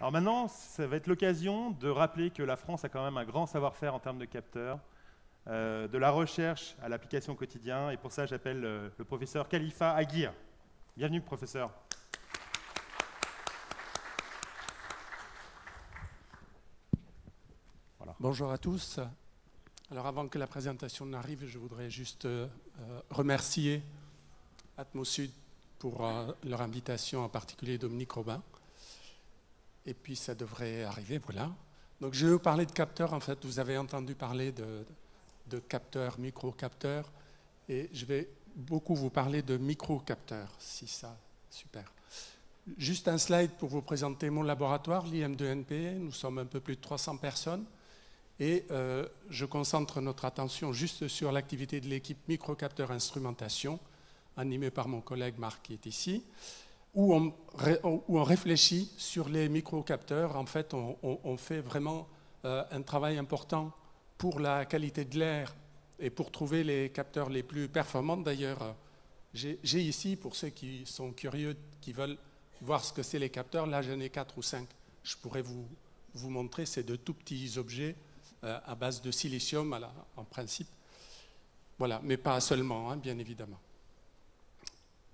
Alors maintenant, ça va être l'occasion de rappeler que la France a quand même un grand savoir-faire en termes de capteurs, de la recherche à l'application au quotidien. Et pour ça, j'appelle le professeur Khalifa Aguirre. Bienvenue, professeur. Voilà. Bonjour à tous. Alors avant que la présentation n'arrive, je voudrais juste remercier Atmosud pour leur invitation, en particulier Dominique Robin. Et puis ça devrait arriver, voilà. Donc je vais vous parler de capteurs. En fait, vous avez entendu parler de capteurs, micro-capteurs. Et je vais beaucoup vous parler de micro-capteurs, si ça, super. Juste un slide pour vous présenter mon laboratoire, l'IM2NP. Nous sommes un peu plus de 300 personnes. Et je concentre notre attention juste sur l'activité de l'équipe microcapteur instrumentation, animée par mon collègue Marc qui est ici, où on réfléchit sur les microcapteurs. En fait, on fait vraiment un travail important pour la qualité de l'air et pour trouver les capteurs les plus performants. D'ailleurs, j'ai ici, pour ceux qui sont curieux, qui veulent voir ce que c'est les capteurs, là j'en ai 4 ou 5. Je pourrais vous montrer, c'est de tout petits objets à base de silicium en principe. Voilà, mais pas seulement, hein, bien évidemment.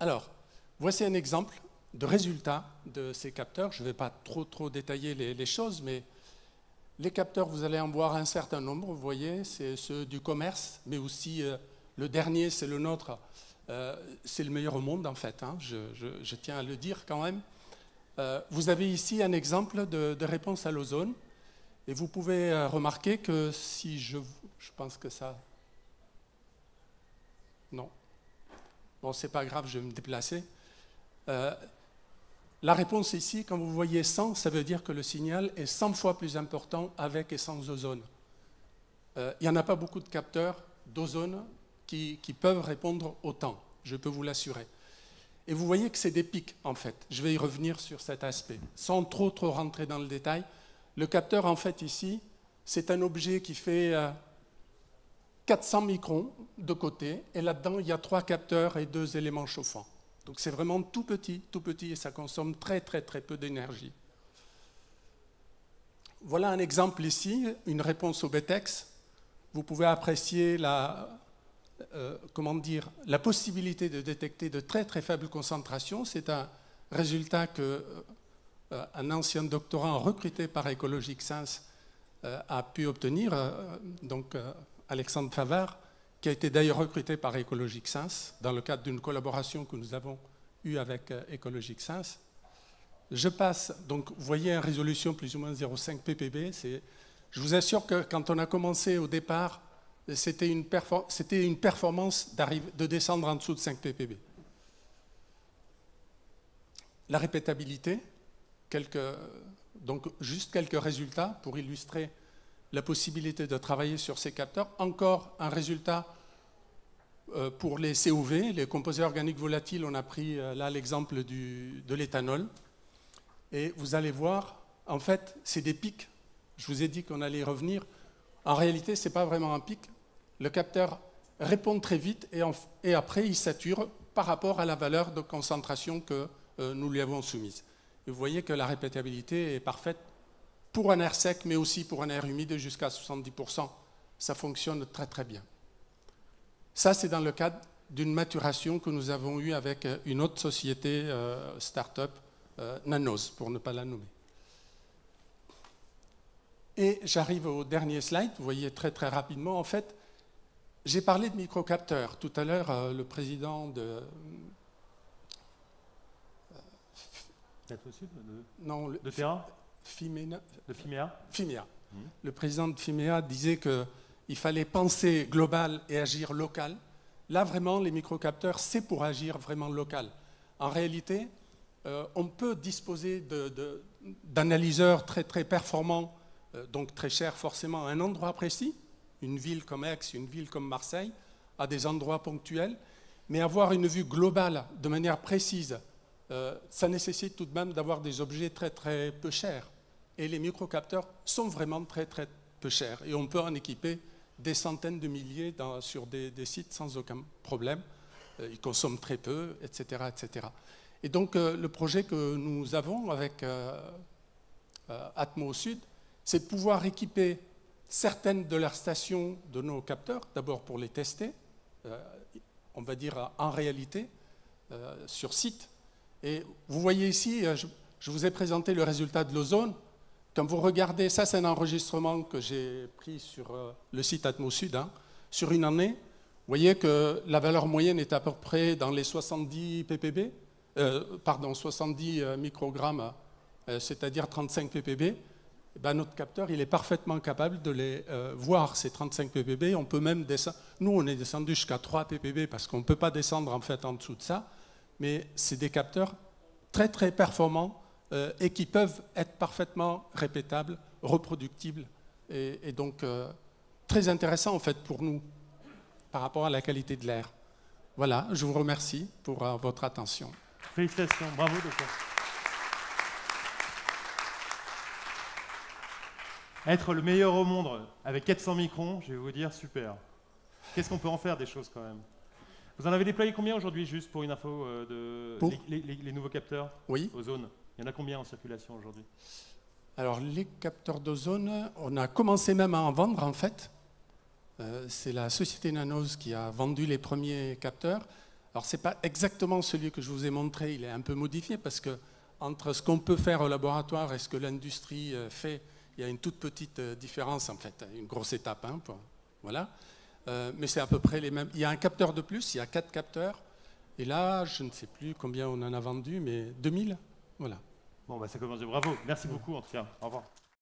Alors, voici un exemple de résultat de ces capteurs. Je ne vais pas trop détailler les choses, mais les capteurs, vous allez en voir un certain nombre. Vous voyez, c'est ceux du commerce, mais aussi le dernier, c'est le nôtre. C'est le meilleur au monde, en fait, hein, je tiens à le dire quand même. Vous avez ici un exemple de réponse à l'ozone. Et vous pouvez remarquer que si je pense que ça... Non. Bon, c'est pas grave, je vais me déplacer. La réponse ici, quand vous voyez 100, ça veut dire que le signal est 100 fois plus important avec et sans ozone. Il n'y en a pas beaucoup de capteurs d'ozone qui peuvent répondre autant, je peux vous l'assurer. Et vous voyez que c'est des pics, en fait. Je vais y revenir sur cet aspect. Sans trop rentrer dans le détail, le capteur, en fait, ici, c'est un objet qui fait 400 microns de côté, et là-dedans, il y a 3 capteurs et 2 éléments chauffants. Donc c'est vraiment tout petit, et ça consomme très peu d'énergie. Voilà un exemple ici, une réponse au BTEX. Vous pouvez apprécier la possibilité de détecter de très faibles concentrations. C'est un résultat que un ancien doctorant recruté par Ecologic Science a pu obtenir, Alexandre Favard, qui a été d'ailleurs recruté par Ecologic Science dans le cadre d'une collaboration que nous avons eue avec Ecologic Science. Je passe, donc vous voyez une résolution plus ou moins 0,5 ppb. Je vous assure que quand on a commencé au départ, c'était une performance de descendre en dessous de 5 ppb. La répétabilité, donc juste quelques résultats pour illustrer la possibilité de travailler sur ces capteurs. Encore un résultat pour les COV, les composés organiques volatiles. On a pris là l'exemple de l'éthanol. Et vous allez voir, en fait, c'est des pics. Je vous ai dit qu'on allait y revenir. En réalité, ce n'est pas vraiment un pic. Le capteur répond très vite et après, il sature par rapport à la valeur de concentration que nous lui avons soumise. Et vous voyez que la répétabilité est parfaite pour un air sec, mais aussi pour un air humide jusqu'à 70%. Ça fonctionne très bien. Ça, c'est dans le cadre d'une maturation que nous avons eue avec une autre société start-up, Nanos, pour ne pas la nommer. Et j'arrive au dernier slide. Vous voyez très rapidement, en fait, j'ai parlé de microcapteurs. Tout à l'heure, le président de... de Terra de Fimea. Le président de Fimea disait qu'il fallait penser global et agir local. Là, vraiment, les microcapteurs, c'est pour agir vraiment local. En réalité, on peut disposer d'analyseurs très performants, donc très chers forcément, à un endroit précis, une ville comme Aix, une ville comme Marseille, à des endroits ponctuels, mais avoir une vue globale de manière précise, ça nécessite tout de même d'avoir des objets très peu chers. Et les microcapteurs sont vraiment très peu chers. Et on peut en équiper des centaines de milliers sur des sites sans aucun problème. Ils consomment très peu, etc. Et donc le projet que nous avons avec Atmo Sud, c'est de pouvoir équiper certaines de leurs stations de nos capteurs, d'abord pour les tester, on va dire en réalité, sur site. Et vous voyez ici, je vous ai présenté le résultat de l'ozone. Comme vous regardez, ça c'est un enregistrement que j'ai pris sur le site Atmo Sud, hein, sur une année. Vous voyez que la valeur moyenne est à peu près dans les 70 ppb, 70 microgrammes, c'est-à-dire 35 ppb. Eh ben, notre capteur, il est parfaitement capable de les voir, ces 35 ppb. On peut même descendre. Nous, on est descendu jusqu'à 3 ppb parce qu'on ne peut pas descendre en fait en dessous de ça. Mais c'est des capteurs très très performants et qui peuvent être parfaitement répétables, reproductibles et donc très intéressants en fait pour nous par rapport à la qualité de l'air. Voilà, je vous remercie pour votre attention. Félicitations, bravo docteur. Être le meilleur au monde avec 400 microns, je vais vous dire, super. Qu'est-ce qu'on peut en faire des choses quand même? Vous en avez déployé combien aujourd'hui, juste pour une info, les nouveaux capteurs ozone? Il y en a combien en circulation aujourd'hui? Alors, les capteurs d'ozone, on a commencé même à en vendre, en fait. C'est la société Nanos qui a vendu les premiers capteurs. Alors, ce n'est pas exactement celui que je vous ai montré, il est un peu modifié, parce que entre ce qu'on peut faire au laboratoire et ce que l'industrie fait, il y a une toute petite différence, en fait, une grosse étape. Hein, voilà. Mais c'est à peu près les mêmes. Il y a un capteur de plus, il y a 4 capteurs. Et là, je ne sais plus combien on en a vendu, mais 2000. Voilà. Bon, bah, ça commence de bravo. Merci beaucoup, en tout cas. Au revoir.